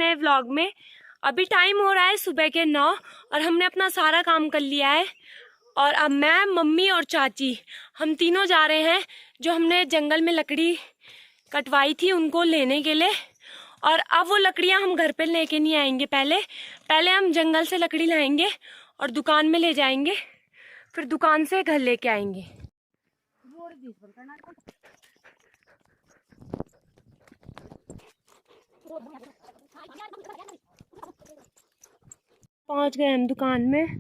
नए व्लॉग में। अभी टाइम हो रहा है सुबह के 9 और हमने अपना सारा काम कर लिया है। और अब मैं, मम्मी और चाची, हम तीनों जा रहे हैं जो हमने जंगल में लकड़ी कटवाई थी उनको लेने के लिए। और अब वो लकड़ियाँ हम घर पे लेके नहीं आएंगे, पहले हम जंगल से लकड़ी लाएंगे और दुकान में ले जाएंगे, फिर दुकान से घर लेके आएंगे। 5 गए हम दुकान में।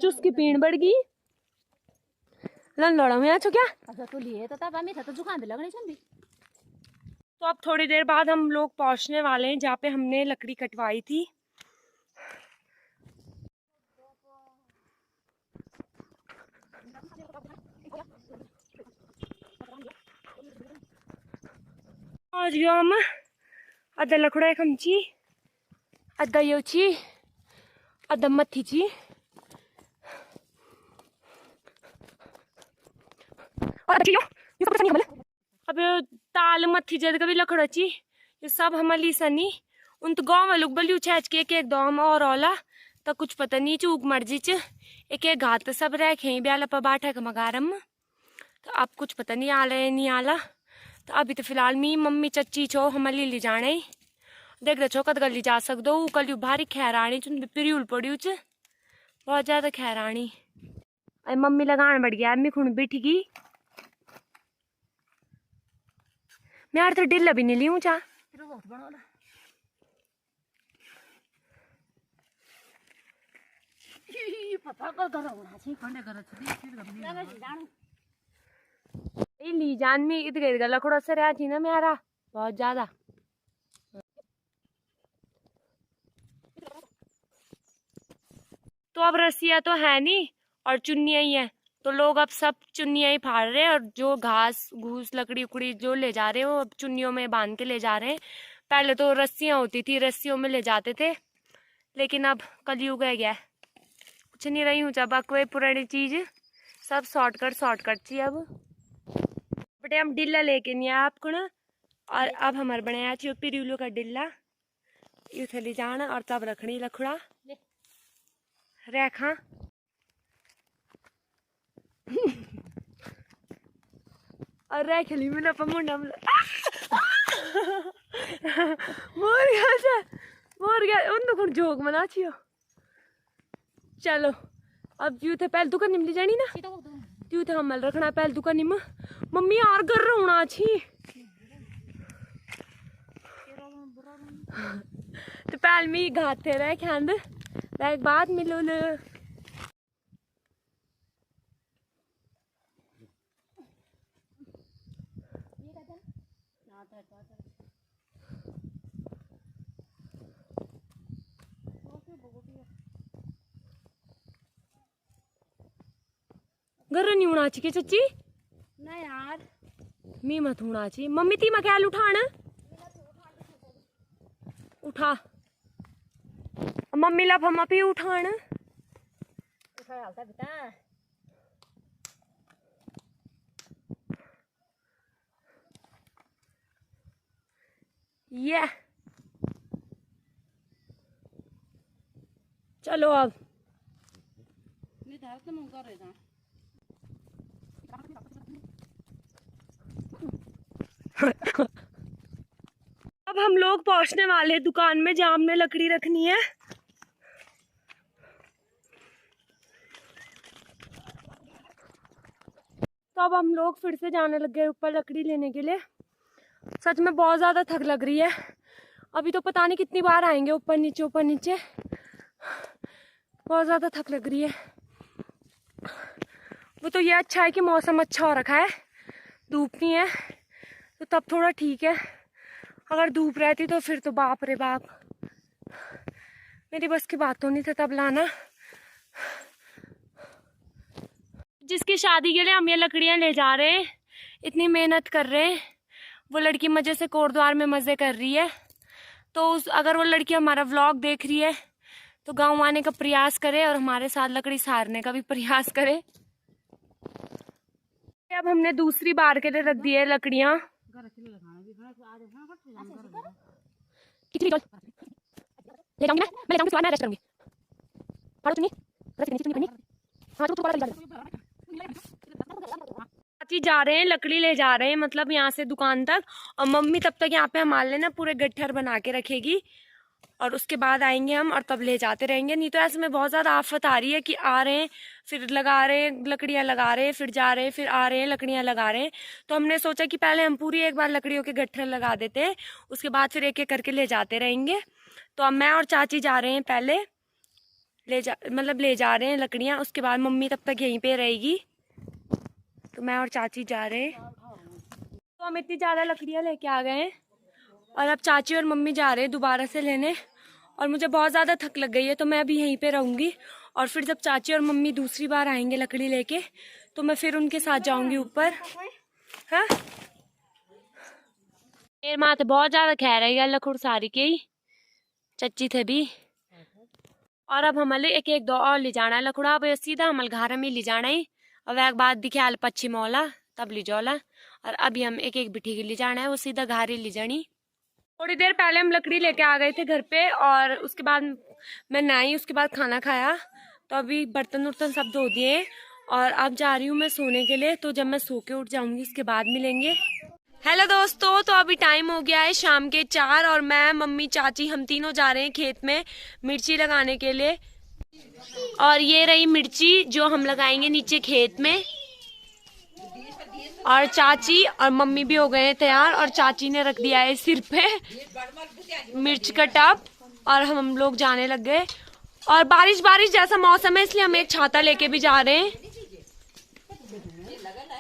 चुस्की पीण बढ़ गई लन लड़ा में आछो क्या? अच्छा तो लिए तो तब हमें तो जुकाम लगनी चाहिए। तो अब थोड़ी देर बाद हम लोग पहुंचने वाले हैं जहाँ पे हमने लकड़ी कटवाई थी। और यो हम अद्धा लकड़ा खमची, अद्धा योची, अद्धा मथीची। और यो सब कुछ नहीं हमले। अब ताल मथी जद कभी लकड़ची ये सब हमली सनी उन तो गांव में लोग बलियो छेच के एक दम और औला तो कुछ पता नहीं चूक मर्जी च एक घात सब रखे ब्याला पर बाठा का मगारम। तो अब कुछ पता नहीं आला है नहीं आला। तो अभी तो फिलहाल मी मम्मी चच्ची छो हमली ले जाने देख रहे छो कद गली जा सकदो कल भारी खैरानी चुन पिरियुल पड़ियू च बहुत ज्यादा खैरानी। अरे मम्मी लगान बढ़ गया अम्मी खुण बैठी गई। मैं यार तो डिल्ला भी नहीं लियूं चा ली जान में इधर लकड़ो से रहा थी ना मेरा बहुत ज्यादा। तो अब रस्सियाँ तो है नहीं और चुन्नियाँ ही है तो लोग अब सब चुन्नियाँ ही फाड़ रहे हैं और जो घास घूस लकड़ी उकड़ी जो ले जा रहे हैं वो अब चुन्नियों में बांध के ले जा रहे हैं। पहले तो रस्सियाँ होती थी रस्सियों में ले जाते थे लेकिन अब कलयुग है गया कुछ नहीं रही हूँ जब कोई पुरानी चीज सब शॉर्टकट चाहिए। अब बटे हम डिल्ला लेके नहीं आया आपको ना और अब हमारे बनाया चाहिए पिरियुलो का डिल्ला यू थली जाना और तब रखनी लखड़ा रेखा। और रेखली में ना मुंडा मोर गया उन तो कुछ जोक मना छियो। चलो अब यू थे पहले दुकान निमली जानी ना यू थे हमल रखना पहले दुकान निम मम्मी यार कर रोना छी तो पहले मी घाते रहे खांद एक बात मिलो ले। घर नहीं होना चाहिए चच्ची ना यार मी मत होना चाहिए मम्मी ती मैं क्या उठाना उठा मम्मी ला फमा भी उठाना उठा हालता बेटा ये चलो अब निर्धारित मन कर रहे अब हम लोग पहुंचने वाले दुकान में जहाँ हमने लकड़ी रखनी है। तो अब हम लोग फिर से जाने लग गए ऊपर लकड़ी लेने के लिए। सच में बहुत ज्यादा थक लग रही है अभी तो पता नहीं कितनी बार आएंगे ऊपर नीचे बहुत ज्यादा थक लग रही है। वो तो ये अच्छा है कि मौसम अच्छा हो रखा है धूप नहीं है तो तब थोड़ा ठीक है अगर धूप रहती तो फिर तो बाप रे बाप मेरी बस की बात तो नहीं था तब लाना। जिसकी शादी के लिए हम ये लकड़ियां ले जा रहे हैं इतनी मेहनत कर रहे हैं वो लड़की मजे से कोटद्वार में मजे कर रही है। तो अगर वो लड़की हमारा व्लॉग देख रही है तो गांव आने का प्रयास करे और हमारे साथ लकड़ी सारने का भी प्रयास करे। अब हमने दूसरी बार के लिए रख दी है लकड़ियाँ खिचड़ी चल ले जाऊंगी मैं ले जाऊंगी, उसके बाद मैं रेस्ट करूंगी। फाड़ो चुन्नी, रस नहीं चुन्नी करनी। हाँ चुप वाला चाची जा रहे हैं, लकड़ी ले जा रहे हैं मतलब यहाँ से दुकान तक, और मम्मी तब तक यहाँ पे हमारे लिए ना पूरे गट्ठर बना के रखेगी, और उसके बाद आएंगे हम और तब ले जाते रहेंगे। नहीं तो ऐसे में बहुत ज़्यादा आफत आ रही है कि आ रहे हैं फिर लगा रहे हैं लकड़ियाँ, लगा रहे हैं फिर जा रहे हैं, फिर आ रहे हैं लकड़ियाँ लगा रहे हैं। तो हमने सोचा कि पहले हम पूरी एक बार लकड़ियों के गट्ठर लगा देते हैं, उसके बाद फिर एक एक करके ले जाते रहेंगे। तो अब मैं और चाची जा रहे हैं, पहले ले जा रहे हैं लकड़ियाँ, उसके बाद मम्मी तब तक यहीं पे रहेगी। तो मैं और चाची जा रहे हैं। तो हम इतनी ज़्यादा लकड़ियाँ लेके आ गए हैं और अब चाची और मम्मी जा रहे हैं दोबारा से लेने, और मुझे बहुत ज़्यादा थक लग गई है तो मैं अभी यहीं पे रहूँगी। और फिर जब चाची और मम्मी दूसरी बार आएंगे लकड़ी लेके तो मैं फिर उनके साथ जाऊँगी ऊपर। हाँ मेरे माँ तो बहुत ज़्यादा खा रही है लखुड़ सारी के ही चच्ची थे भी। और अब हमारे एक एक दो और ले जाना है लखुड़ा, अब सीधा हमारे घर में ले जाना है। अब एक बात दिखे पश्चिम वाला तब ले जाओला, और अभी हम एक एक बिठी के ले जाना है, वो सीधा घर ही ले जानी। थोड़ी देर पहले हम लकड़ी लेके आ गए थे घर पे, और उसके बाद मैं नहाई, उसके बाद खाना खाया, तो अभी बर्तन उर्तन सब धो दिए और अब जा रही हूँ मैं सोने के लिए। तो जब मैं सो के उठ जाऊंगी उसके बाद मिलेंगे। हेलो दोस्तों, तो अभी टाइम हो गया है शाम के 4 और मैं मम्मी चाची हम तीनों जा रहे हैं खेत में मिर्ची लगाने के लिए। और ये रही मिर्ची जो हम लगाएंगे नीचे खेत में, और चाची और मम्मी भी हो गए हैं तैयार, और चाची ने रख दिया है सिर पे मिर्च का टब, और हम लोग जाने लग गए। और बारिश बारिश जैसा मौसम है इसलिए हम एक छाता लेके भी जा रहे हैं।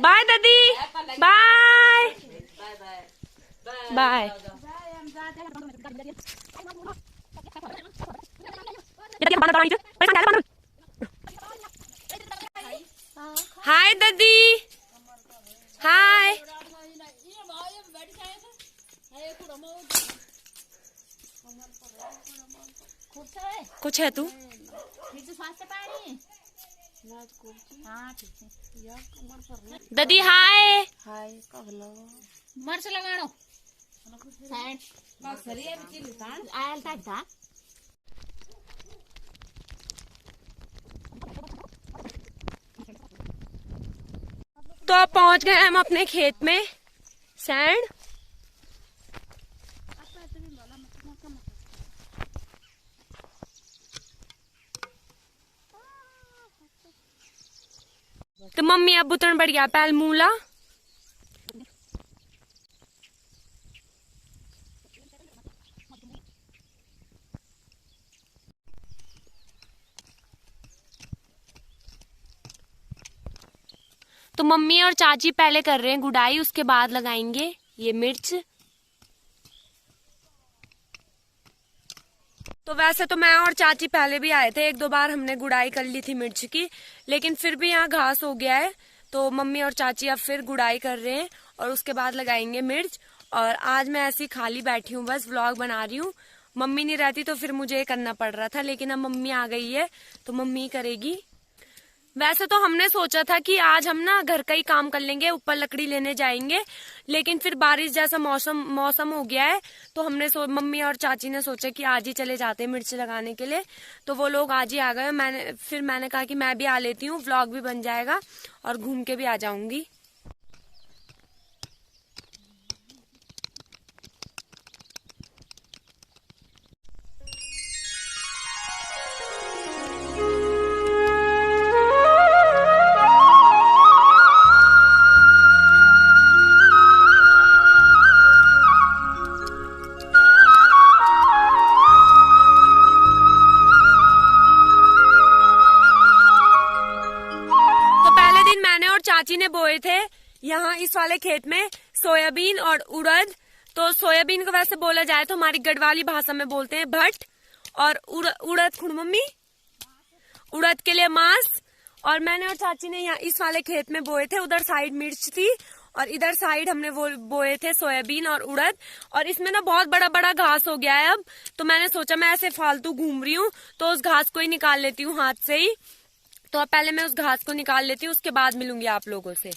बाय दादी, बाय बाय। हाय दादी, हाय। कुछ है तू दादी, हाय मर्च लगानो आयल था। तो अब पहुंच गए हम अपने खेत में सैंड। तो मम्मी अब बुतन बढ़ गया पहल मूला। तो मम्मी और चाची पहले कर रहे हैं गुड़ाई, उसके बाद लगाएंगे ये मिर्च। तो वैसे तो मैं और चाची पहले भी आए थे, एक दो बार हमने गुड़ाई कर ली थी मिर्च की, लेकिन फिर भी यहाँ घास हो गया है तो मम्मी और चाची अब फिर गुड़ाई कर रहे हैं और उसके बाद लगाएंगे मिर्च। और आज मैं ऐसी खाली बैठी हूँ, बस व्लॉग बना रही हूँ। मम्मी नहीं रहती तो फिर मुझे करना पड़ रहा था, लेकिन अब मम्मी आ गई है तो मम्मी ही करेगी। वैसे तो हमने सोचा था कि आज हम ना घर का ही काम कर लेंगे, ऊपर लकड़ी लेने जाएंगे, लेकिन फिर बारिश जैसा मौसम हो गया है तो हमने मम्मी और चाची ने सोचा कि आज ही चले जाते हैं मिर्च लगाने के लिए। तो वो लोग आज ही आ गए। मैंने कहा कि मैं भी आ लेती हूँ, व्लॉग भी बन जाएगा और घूम के भी आ जाऊंगी। चाची ने बोए थे यहाँ इस वाले खेत में सोयाबीन और उड़द। तो सोयाबीन को वैसे बोला जाए तो हमारी गढ़वाली भाषा में बोलते हैं भट्ट, और उड़द खुण मम्मी उड़द के लिए मांस। और मैंने और चाची ने यहाँ इस वाले खेत में बोए थे, उधर साइड मिर्च थी और इधर साइड हमने वो बोए थे सोयाबीन और उड़द। और इसमें ना बहुत बड़ा बड़ा घास हो गया है अब, तो मैंने सोचा मैं ऐसे फालतू घूम रही हूँ तो उस घास को ही निकाल लेती हूँ हाथ से ही। तो अब पहले मैं उस घास को निकाल लेती हूँ, उसके बाद मिलूंगी आप लोगों से।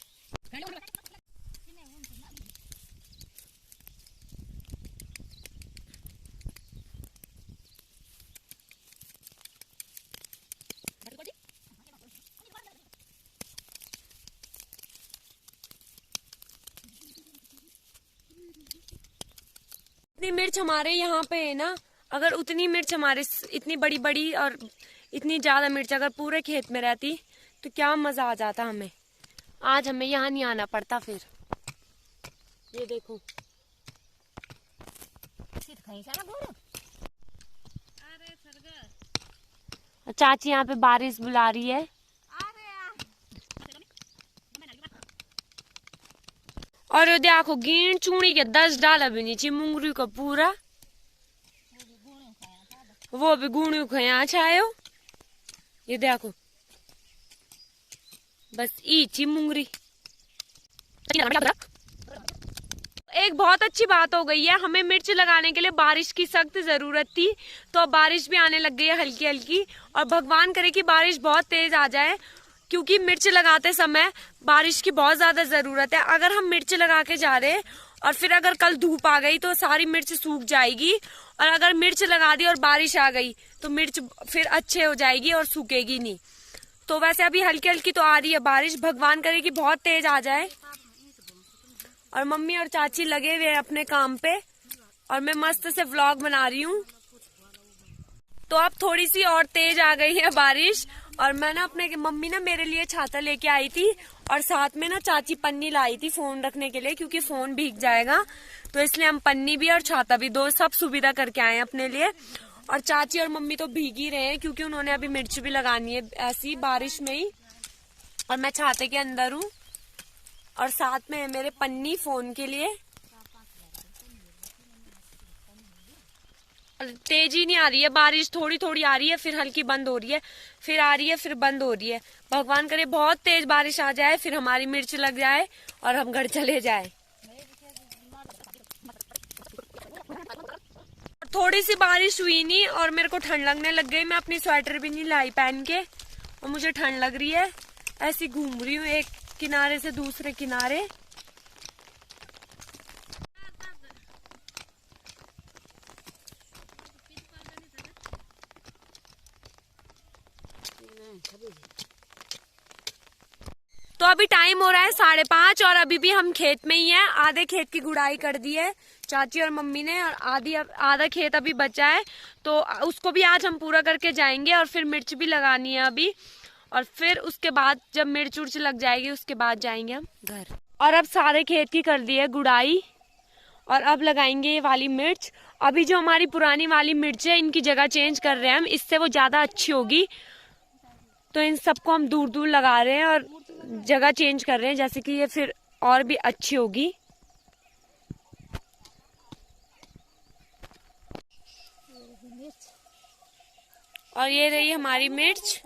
इतनी मिर्च हमारे यहाँ पे है ना, अगर उतनी मिर्च हमारे इतनी बड़ी बड़ी और इतनी ज्यादा मिर्च अगर पूरे खेत में रहती तो क्या मजा आ जाता हमें। आज हमें यहाँ नहीं आना पड़ता फिर। ये देखो चाची यहाँ पे बारिश बुला रही है। और ये देखो गिन चूड़ी के 10 डाला भी नीचे मुंगरी का पूरा, वो भी गुणू खया छायो। ये देखो बस ईची मुंगरी। एक बहुत अच्छी बात हो गई है, हमें मिर्च लगाने के लिए बारिश की सख्त जरूरत थी, तो अब बारिश भी आने लग गई है हल्की हल्की। और भगवान करे कि बारिश बहुत तेज आ जाए, क्योंकि मिर्च लगाते समय बारिश की बहुत ज्यादा जरूरत है। अगर हम मिर्च लगा के जा रहे हैं और फिर अगर कल धूप आ गई तो सारी मिर्च सूख जाएगी, और अगर मिर्च लगा दी और बारिश आ गई तो मिर्च फिर अच्छे हो जाएगी और सूखेगी नहीं। तो वैसे अभी हल्की हल्की तो आ रही है बारिश, भगवान करे कि बहुत तेज आ जाए। और मम्मी और चाची लगे हुए हैं अपने काम पे और मैं मस्त से व्लॉग बना रही हूँ। तो अब थोड़ी सी और तेज आ गई है बारिश, और मैं ना अपने मम्मी ना मेरे लिए छाता लेके आई थी, और साथ में ना चाची पन्नी लाई थी फोन रखने के लिए, क्योंकि फोन भीग जाएगा, तो इसलिए हम पन्नी भी और छाता भी दो सब सुविधा करके आए हैं अपने लिए। और चाची और मम्मी तो भीग ही रहे हैं, क्योंकि उन्होंने अभी मिर्च भी लगानी है ऐसी बारिश में ही। और मैं छाते के अंदर हूँ, और साथ में है मेरे पन्नी फोन के लिए। तेजी नहीं आ रही है बारिश, थोड़ी थोड़ी आ रही है, फिर हल्की बंद हो रही है, फिर आ रही है, फिर बंद हो रही है। भगवान करे बहुत तेज बारिश आ जाए, फिर हमारी मिर्च लग जाए और हम घर चले जाए। थोड़ी सी बारिश हुई नहीं और मेरे को ठंड लगने लग गई। मैं अपनी स्वेटर भी नहीं लाई पहन के, और मुझे ठंड लग रही है। ऐसी घूम रही हूँ एक किनारे से दूसरे किनारे। तो अभी टाइम हो रहा है 5:30 और अभी भी हम खेत में ही हैं। आधे खेत की गुड़ाई कर दी है चाची और मम्मी ने, और आधा खेत अभी बचा है, तो उसको भी आज हम पूरा करके जाएंगे। और फिर मिर्च भी लगानी है अभी, और फिर उसके बाद जब मिर्च उर्च लग जाएगी उसके बाद जाएंगे हम घर। और अब सारे खेत की कर दी है गुड़ाई, और अब लगाएंगे ये वाली मिर्च। अभी जो हमारी पुरानी वाली मिर्च है इनकी जगह चेंज कर रहे हैं हम, इससे वो ज्यादा अच्छी होगी, तो इन सबको हम दूर दूर लगा रहे हैं और जगह चेंज कर रहे हैं, जैसे कि ये फिर और भी अच्छी होगी। और ये रही हमारी मिर्च।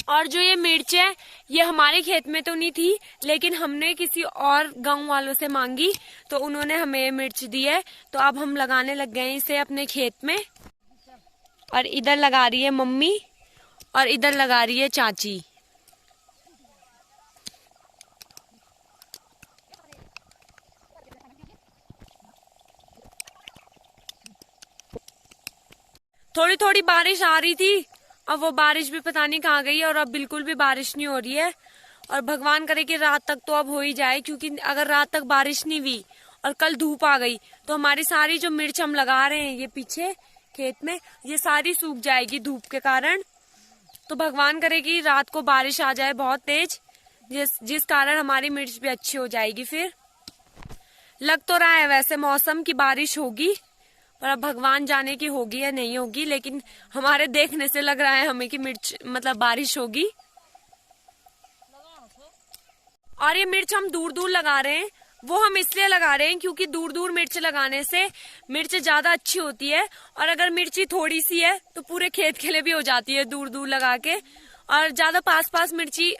और जो ये मिर्च है ये हमारे खेत में तो नहीं थी, लेकिन हमने किसी और गांव वालों से मांगी, तो उन्होंने हमें मिर्च दी है। तो अब हम लगाने लग गए इसे अपने खेत में। और इधर लगा रही है मम्मी और इधर लगा रही है चाची। थोड़ी थोड़ी बारिश आ रही थी, अब वो बारिश भी पता नहीं कहाँ गई, और अब बिल्कुल भी बारिश नहीं हो रही है। और भगवान करे कि रात तक तो अब हो ही जाए, क्योंकि अगर रात तक बारिश नहीं हुई और कल धूप आ गई तो हमारी सारी जो मिर्च हम लगा रहे हैं ये पीछे खेत में, ये सारी सूख जाएगी धूप के कारण। तो भगवान करे कि रात को बारिश आ जाए बहुत तेज, जिस कारण हमारी मिर्च भी अच्छी हो जाएगी। फिर लग तो रहा है वैसे मौसम की बारिश होगी, पर अब भगवान जाने की होगी या नहीं होगी, लेकिन हमारे देखने से लग रहा है हमें कि मिर्च मतलब बारिश होगी। और ये मिर्च हम दूर दूर लगा रहे हैं, वो हम इसलिए लगा रहे हैं क्योंकि दूर दूर मिर्च लगाने से मिर्च ज्यादा अच्छी होती है, और अगर मिर्ची थोड़ी सी है तो पूरे खेत के लिए भी हो जाती है दूर दूर लगा के। और ज्यादा पास पास मिर्ची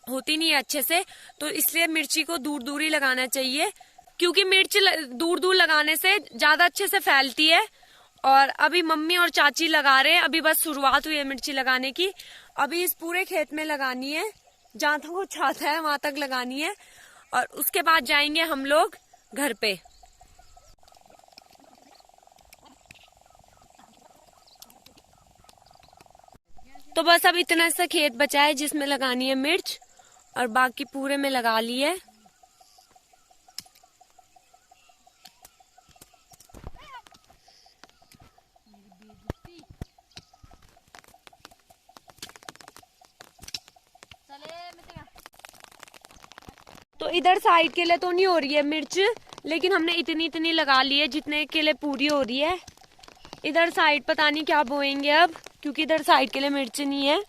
होती नहीं है अच्छे से, तो इसलिए मिर्ची को दूर दूर ही लगाना चाहिए, क्योंकि मिर्च दूर दूर लगाने से ज्यादा अच्छे से फैलती है। और अभी मम्मी और चाची लगा रहे हैं, अभी बस शुरुआत हुई है मिर्ची लगाने की। अभी इस पूरे खेत में लगानी है, जहाँ तक वो चाहता है वहां तक लगानी है, और उसके बाद जाएंगे हम लोग घर पे। तो बस अब इतना सा खेत बचा है जिसमें लगानी है मिर्च, और बाकी पूरे में लगा ली है। तो इधर साइड के लिए तो नहीं हो रही है मिर्च, लेकिन हमने इतनी इतनी लगा ली है जितने के लिए पूरी हो रही है। इधर साइड पता नहीं क्या बोएंगे अब, क्योंकि इधर साइड के लिए मिर्च नहीं है।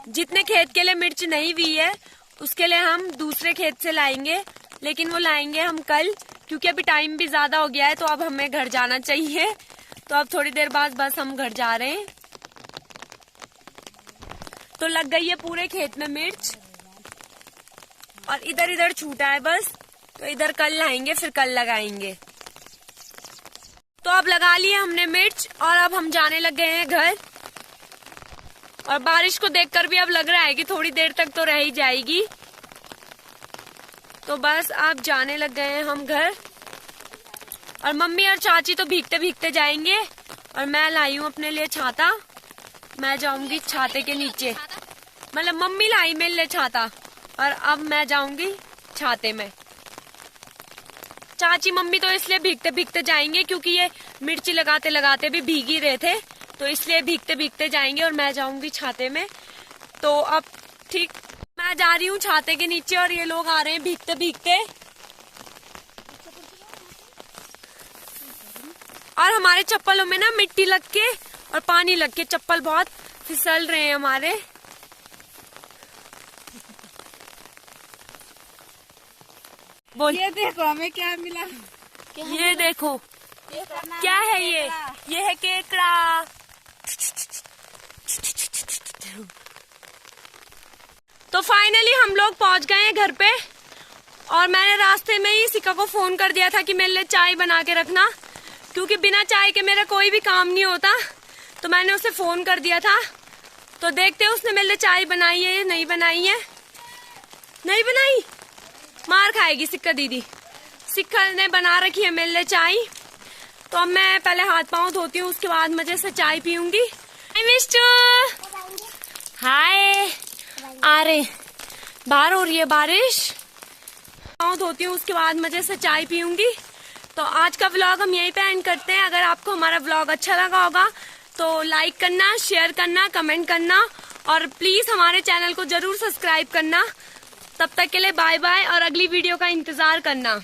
जितने खेत के लिए मिर्च नहीं हुई है उसके लिए हम दूसरे खेत से लाएंगे, लेकिन वो लाएंगे हम कल, क्योंकि अभी टाइम भी ज्यादा हो गया है तो अब हमें घर जाना चाहिए। तो अब थोड़ी देर बाद बस हम घर जा रहे हैं। तो लग गई है पूरे खेत में मिर्च, और इधर इधर छूटा है बस, तो इधर कल लाएंगे फिर कल लगाएंगे। तो अब लगा लिए हमने मिर्च और अब हम जाने लग गए हैं घर। और बारिश को देखकर भी अब लग रहा है कि थोड़ी देर तक तो रह ही जाएगी। तो बस अब जाने लग गए हैं हम घर, और मम्मी और चाची तो भीगते भीगते जाएंगे, और मैं लाई हूँ अपने लिए छाता। मैं जाऊंगी छाते के नीचे, मतलब मम्मी लाई मेरे लिए छाता और अब मैं जाऊंगी छाते में। चाची मम्मी तो इसलिए भीगते भीगते जाएंगे क्योंकि ये मिर्ची लगाते लगाते भी भीग ही रहे थे, तो इसलिए भीगते भीगते जाएंगे और मैं जाऊंगी छाते में। तो अब ठीक मैं जा रही हूँ छाते के नीचे और ये लोग आ रहे हैं भीगते भीगते। और हमारे चप्पलों में ना मिट्टी लग के और पानी लग के चप्पल बहुत फिसल रहे हैं हमारे। बोल, ये देखो हमें क्या मिला। ये देखो क्या है ये है केकड़ा। तो फाइनली हम लोग पहुंच गए हैं घर पे, और मैंने रास्ते में ही सिक्का को फोन कर दिया था कि मेरे लिए चाय बना के रखना, क्योंकि बिना चाय के मेरा कोई भी काम नहीं होता। तो मैंने उसे फोन कर दिया था, तो देखते हैं उसने मेरे लिए चाय बनाई है या नहीं बनाई है। नहीं बनाई, मार खाएगी सिक्का दीदी। सिक्का ने बना रखी है मेरे लिए चाय। तो अब मैं पहले हाथ पांव धोती हूँ, उसके बाद मजे से चाय पीऊंगी। हाय मिस्टू, हाय। आ रहे, बाहर हो रही है बारिश। पांव धोती हूँ, उसके बाद मजे से चाय पीऊंगी। तो आज का व्लॉग हम यहीं पे एंड करते हैं। अगर आपको हमारा व्लॉग अच्छा लगा होगा तो लाइक करना, शेयर करना, कमेंट करना, और प्लीज हमारे चैनल को जरूर सब्सक्राइब करना। तब तक के लिए बाय बाय, और अगली वीडियो का इंतजार करना।